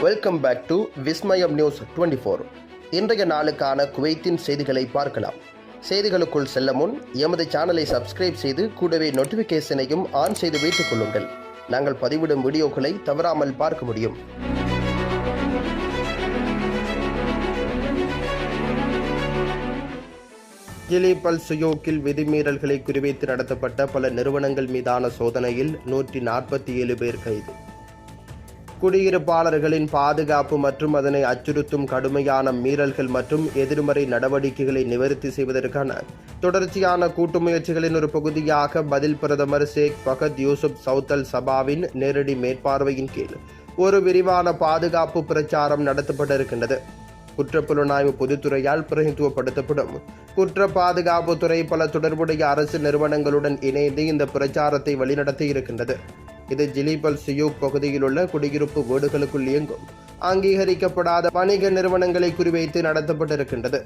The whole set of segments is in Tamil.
Welcome back to Vismayam news 24. இன்றைய நாளுக்கான குவைத்தின் செய்திகளை பார்க்கலாம். செய்திகளுக்குள் செல்ல முன் எமது சேனலை சப்ஸ்கிரைப் செய்து கூடவே நோட்டிஃபிகேஷனையும் ஆன் செய்து வைத்துக் கொள்ளுங்கள். நாங்கள் பதிவிடும் வீடியோக்களை தவறாமல் பார்க்க முடியும். ஜிலிபல் சுயோக்கில் விதிமீறல்களை குறிவைத்து நடத்தப்பட்ட பல நிறுவனங்கள் மீதான சோதனையில் 147 பேர் கைது. குடியிருப்பாளர்களின் பாதுகாப்பு மற்றும் அதனை அச்சுறுத்தும் கடுமையான மீறல்கள் மற்றும் எதிர்மறை நடவடிக்கைகளை நிவர்த்தி செய்வதற்கான தொடர்ச்சியான கூட்டு முயற்சிகளின் ஒரு பகுதியாக பதில் பிரதமர் ஷேக் ஃபஹத் யூசுப் சவுத் அல் சபாவின் நேரடி மேற்பார்வையின் கீழ் ஒரு விரிவான பாதுகாப்பு பிரச்சாரம் நடத்தப்பட்டிருக்கின்றது. குற்றப்புலனாய்வு பொதுத்துறையால் பிரதிநிதித்துவப்படுத்தப்படும் குற்ற பாதுகாப்பு துறை பல தொடர்புடைய அரசு நிறுவனங்களுடன் இணைந்து இந்த பிரச்சாரத்தை வழிநடத்தி இருக்கின்றது. இது ஜிலிபல் சுயூக் பகுதியில் உள்ள குடியிருப்பு வீடுகளுக்குள் இயங்கும் அங்கீகரிக்கப்படாத வணிக நிறுவனங்களை குறிவைத்து நடத்தப்பட்டிருக்கின்றது.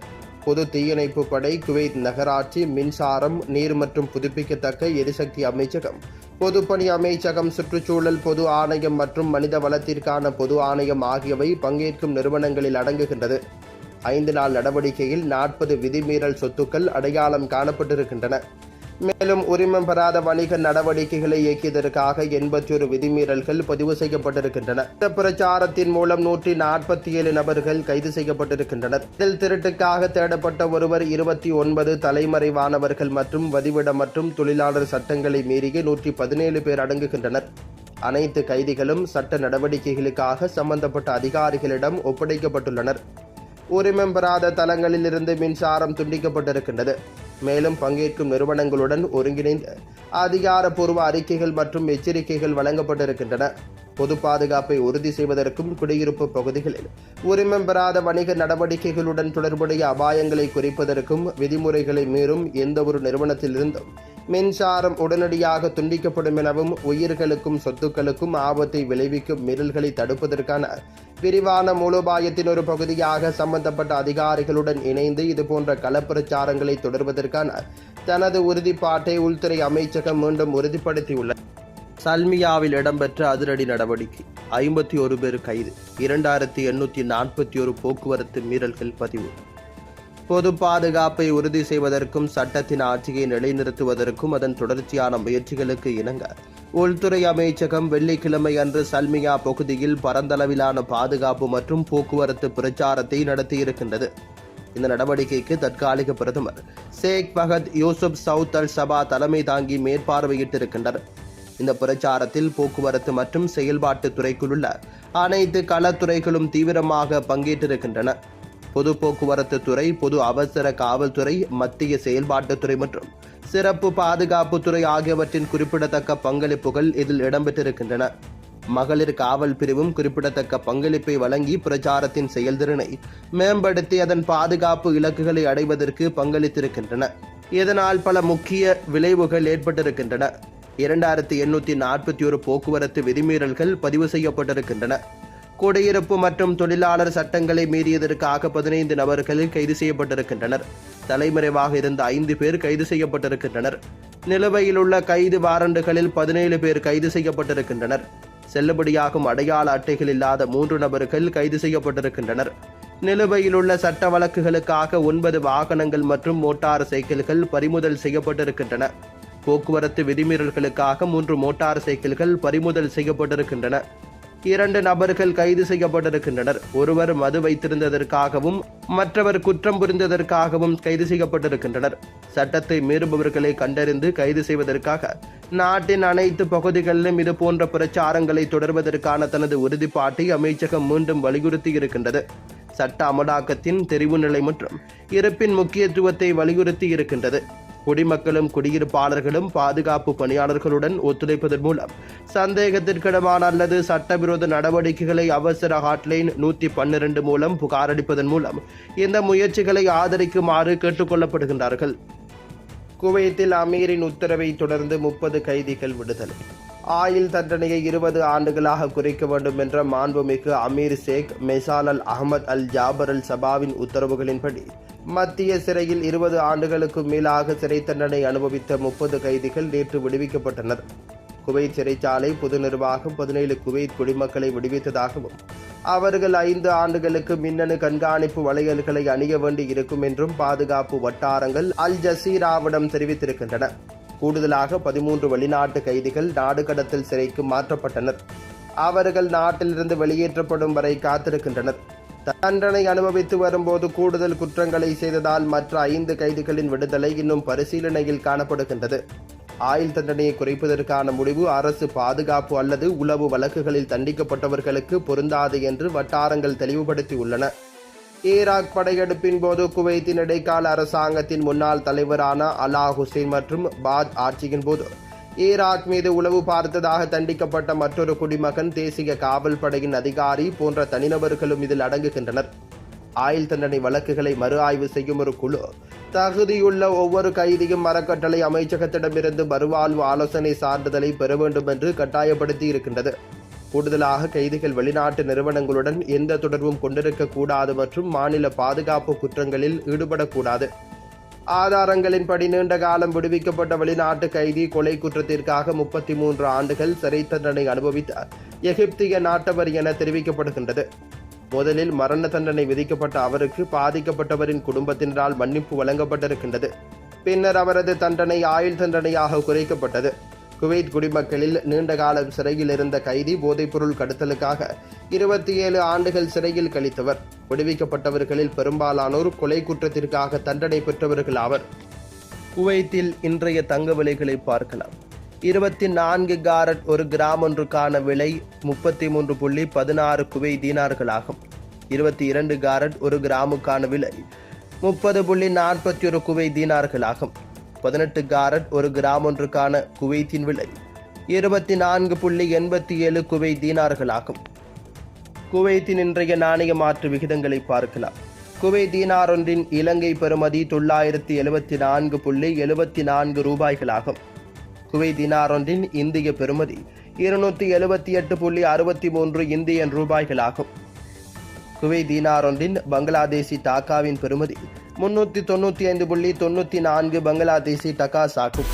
பொது தீயணைப்பு படை, குவைத் நகராட்சி, மின்சாரம், நீர் மற்றும் புதுப்பிக்கத்தக்க எரிசக்தி அமைச்சகம், பொதுப்பணி அமைச்சகம், சுற்றுச்சூழல் பொது ஆணையம் மற்றும் மனித வளத்திற்கான பொது ஆணையம் ஆகியவை பங்கேற்கும் நிறுவனங்களில் அடங்குகின்றது. 5 நாள் நடவடிக்கையில் 40 விதிமீறல் சொத்துக்கள் அடையாளம் காணப்பட்டிருக்கின்றன. மேலும் உரிமம் பெறாத வணிக நடவடிக்கைகளை இயக்கியதற்காக 81 விதிமீறல்கள் பதிவு செய்யப்பட்டிருக்கின்றன. இந்த பிரச்சாரத்தின் மூலம் 147 நபர்கள் கைது செய்யப்பட்டிருக்கின்றனர். இதில் திருட்டுக்காக தேடப்பட்ட ஒருவர், 29 தலைமறைவானவர்கள் மற்றும் வதிவிட மற்றும் தொழிலாளர் சட்டங்களை மீறிய 117 பேர் அடங்குகின்றனர். அனைத்து கைதிகளும் சட்ட நடவடிக்கைகளுக்காக சம்பந்தப்பட்ட அதிகாரிகளிடம் ஒப்படைக்கப்பட்டுள்ளனர். உரிமம் பெறாத தளங்களில் இருந்து மின்சாரம் துண்டிக்கப்பட்டிருக்கின்றது. மேலும் பங்கேற்கும் நிறுவனங்களுடன் ஒருங்கிணைந்த அதிகாரப்பூர்வ அறிக்கைகள் மற்றும் எச்சரிக்கைகள் வழங்கப்பட்டிருக்கின்றன. பொது பாதுகாப்பை உறுதி செய்வதற்கும் குடியிருப்பு பகுதிகளில் உரிமம் பெறாத வணிக நடவடிக்கைகளுடன் தொடர்புடைய அபாயங்களை குறைப்பதற்கும் விதிமுறைகளை மீறும் எந்தவொரு நிறுவனத்திலிருந்தும் மின்சாரம் உடனடியாக துண்டிக்கப்படும் எனவும் உயிர்களுக்கும் சொத்துக்களுக்கும் ஆபத்தை விளைவிக்கும் மீறல்களை தடுப்பதற்கான விரிவான மூலோபாயத்தின் ஒரு பகுதியாக சம்பந்தப்பட்ட அதிகாரிகளுடன் இணைந்து இதுபோன்ற களப்பிரச்சாரங்களை தொடர்வதற்கான தனது உறுதிப்பாட்டை உள்துறை அமைச்சகம் மீண்டும் உறுதிப்படுத்தியுள்ளது. சல்மியாவில் இடம்பெற்ற அதிரடி நடவடிக்கை, 51 பேர் கைது, 2841 போக்குவரத்து மீறல்கள் பதிவு. பொது பாதுகாப்பை உறுதி செய்வதற்கும் சட்டத்தின் ஆட்சியை நிலைநிறுத்துவதற்கும் அதன் தொடர்ச்சியான முயற்சிகளுக்கு இணங்க உள்துறை அமைச்சகம் வெள்ளிக்கிழமை அன்று சல்மியா பகுதியில் பரந்தளவிலான பாதுகாப்பு மற்றும் போக்குவரத்து பிரச்சாரத்தை நடத்தியிருக்கின்றது. இந்த நடவடிக்கைக்கு தற்காலிக பிரதமர் ஷேக் ஃபஹத் யூசுப் சவுத் அல் சபா தலைமை தாங்கி மேற்பார்வையிட்டிருக்கின்றனர். இந்த பிரச்சாரத்தில் போக்குவரத்து மற்றும் செயல்பாட்டு துறைக்குள் உள்ள அனைத்து களத்துறைகளும் தீவிரமாக பங்கேற்றிருக்கின்றன. பொது போக்குவரத்து துறை, பொது அவசர காவல்துறை, மத்திய செயல்பாட்டுத்துறை மற்றும் சிறப்பு பாதுகாப்பு துறை ஆகியவற்றின் குறிப்பிடத்தக்க பங்களிப்புகள் இதில் இடம்பெற்றிருக்கின்றன. மகளிர் காவல் பிரிவும் குறிப்பிடத்தக்க பங்களிப்பை வழங்கி பிரச்சாரத்தின் செயல்திறனை மேம்படுத்தி அதன் பாதுகாப்பு இலக்குகளை அடைவதற்கு பங்களித்திருக்கின்றன. இதனால் பல முக்கிய விளைவுகள் ஏற்பட்டிருக்கின்றன. 2841 போக்குவரத்து விதிமீறல்கள் பதிவு செய்யப்பட்டிருக்கின்றன. குடியிருப்பு மற்றும் தொழிலாளர் சட்டங்களை மீறியதற்காக 15 நபர்கள் கைது செய்யப்பட்டிருக்கின்றனர். தலைமறைவாக இருந்த 5 பேர் கைது செய்யப்பட்டிருக்கின்றனர். நிலுவையில் உள்ள கைது வாரண்டுகளில் 17 பேர் கைது செய்யப்பட்டிருக்கின்றனர். செல்லுபடியாகும் அடையாள அட்டைகள் இல்லாத 3 நபர்கள் கைது செய்யப்பட்டிருக்கின்றனர். நிலுவையில் உள்ள சட்ட வழக்குகளுக்காக 9 வாகனங்கள் மற்றும் மோட்டார் சைக்கிள்கள் பறிமுதல் செய்யப்பட்டிருக்கின்றன. போக்குவரத்து விதிமீறல்களுக்காக 3 மோட்டார் சைக்கிள்கள் பறிமுதல் செய்யப்பட்டிருக்கின்றன. 2 நபர்கள் கைது செய்யப்பட்டிருக்கின்றனர். ஒருவர் மது வைத்திருந்ததற்காகவும் மற்றவர் குற்றம் புரிந்ததற்காகவும் கைது செய்யப்பட்டிருக்கின்றனர். சட்டத்தை மீறுபவர்களை கண்டறிந்து கைது செய்வதற்காக நாட்டின் அனைத்து பகுதிகளிலும் இதுபோன்ற பிரச்சாரங்களை தொடர்வதற்கான தனது உறுதிப்பாட்டை அமைச்சகம் மீண்டும் வலியுறுத்தி இருக்கின்றது. சட்ட அமலாக்கத்தின் தெரிவு நிலை மற்றும் இருப்பின் முக்கியத்துவத்தை வலியுறுத்தி இருக்கின்றது. குடிமக்களும் குடியிருப்பாளர்களும் பாதுகாப்பு பணியாளர்களுடன் ஒத்துழைப்பதன் மூலம் சந்தேகத்திற்கிடமான அல்லது சட்டவிரோத நடவடிக்கைகளை அவசர ஹாட்லைன் 112 மூலம் புகாரளிப்பதன் மூலம் இந்த முயற்சிகளை ஆதரிக்குமாறு கேட்டுக்கொள்ளப்படுகின்றார்கள். குவைத்தில் அமீரின் உத்தரவை தொடர்ந்து 30 கைதிகள் விடுதலை. ஆயுள் தண்டனையை 20 ஆண்டுகளாக குறைக்க வேண்டும் என்ற மாண்புமிகு அமீர் ஷேக் மெசான் அல் அஹமத் அல் ஜாபர் அல் சபாவின் உத்தரவுகளின்படி மத்திய சிறையில் 20 ஆண்டுகளுக்கு மேலாக சிறை தண்டனை அனுபவித்த 30 கைதிகள் நேற்று விடுவிக்கப்பட்டனர். குவைத் சிறைச்சாலை பொது நிர்வாகம் 17 குவைத் குடிமக்களை விடுவித்ததாகவும் அவர்கள் 5 ஆண்டுகளுக்கு மின்னணு கண்காணிப்பு வளையல்களை அணிய வேண்டி இருக்கும் என்றும் பாதுகாப்பு வட்டாரங்கள் அல் ஜசீராவிடம் தெரிவித்திருக்கின்றன. கூடுதலாக 13 வெளிநாட்டு கைதிகள் நாடு கடத்தல் சிறைக்கு மாற்றப்பட்டனர். அவர்கள் நாட்டிலிருந்து வெளியேற்றப்படும் வரை காத்திருக்கின்றனர். தண்டனை அனுபவித்து வரும்போது கூடுதல் குற்றங்களை செய்ததால் மற்ற 5 கைதிகளின் விடுதலை இன்னும் பரிசீலனையில் காணப்படுகின்றது. ஆயுள் தண்டனையை குறைப்பதற்கான முடிவு அரசு பாதுகாப்பு அல்லது உளவு வழக்குகளில் தண்டிக்கப்பட்டவர்களுக்கு பொருந்தாது என்று வட்டாரங்கள் தெளிவுபடுத்தியுள்ளன. ஈராக் படையெடுப்பின் போது குவைத்தின் இடைக்கால அரசாங்கத்தின் முன்னாள் தலைவரான அலா ஹுசைன் மற்றும் பாத் ஆட்சியின் போது ஈராக் மீது உளவு பார்த்ததாக தண்டிக்கப்பட்ட மற்றொரு குடிமகன், தேசிய காவல் படையின் அதிகாரி போன்ற தனிநபர்களும் இதில் அடங்குகின்றனர். ஆயுள் தண்டனை வழக்குகளை மறு ஆய்வு செய்யும் ஒரு குழு தகுதியுள்ள ஒவ்வொரு கைதியும் அறக்கட்டளை அமைச்சகத்திடமிருந்து மறுவாழ்வு ஆலோசனை சான்றிதழை பெற வேண்டும் என்று கட்டாயப்படுத்தி இருக்கின்றது. கூடுதலாக கைதிகள் வெளிநாட்டு நிறுவனங்களுடன் எந்த தொடர்பும் கொண்டிருக்கக்கூடாது மற்றும் மாநில பாதுகாப்பு குற்றங்களில் ஈடுபடக்கூடாது. ஆதாரங்களின்படி நீண்ட காலம் விடுவிக்கப்பட்ட வெளிநாட்டு கைதி கொலை குற்றத்திற்காக 33 ஆண்டுகள் சிறை தண்டனை அனுபவித்த எகிப்திய நாட்டவர் என தெரிவிக்கப்படுகின்றது. முதலில் மரண தண்டனை விதிக்கப்பட்ட அவருக்கு பாதிக்கப்பட்டவரின் குடும்பத்தினரால் மன்னிப்பு வழங்கப்பட்டிருக்கின்றது. பின்னர் அவரது தண்டனை ஆயுள் தண்டனையாக குறைக்கப்பட்டது. குவைத் குடிமக்களில் நீண்ட காலம் சிறையில் இருந்த கைதி போதைப்பொருள் கடத்தலுக்காக 27 ஆண்டுகள் சிறையில் கழித்தவர். விடுவிக்கப்பட்டவர்களில் பெரும்பாலானோர் கொலை குற்றத்திற்காக தண்டனை பெற்றவர்கள் ஆவர். குவைத்தில் இன்றைய தங்க விலைகளை பார்க்கலாம். 24 காரட் ஒரு கிராம் ஒன்றுக்கான விலை 33.16 குவைத் தீனார்களாகும். 22 காரட் ஒரு கிராமுக்கான விலை 30.41 குவைத் தீனார்களாகும். 18 காரட் ஒரு கிராம் ஒன்றுக்கான குவைத்தின் விலை 24.87 குவைத் தீனார்களாகும். குவைத்தின் இன்றைய நாணய மாற்று விகிதங்களை பார்க்கலாம். குவைத் தீனார் ஒன்றின் இலங்கை பெறுமதி 974.74 ரூபாய்களாகும். குவைத் தீனார் ஒன்றின் இந்திய பெறுமதி 278.63 இந்தியன் ரூபாய்களாகும். குவைத் தீனார் ஒன்றின் பங்களாதேசி டாக்காவின் பெறுமதி 395.94 பங்களாதேசி டகாஸ் ஆகும்.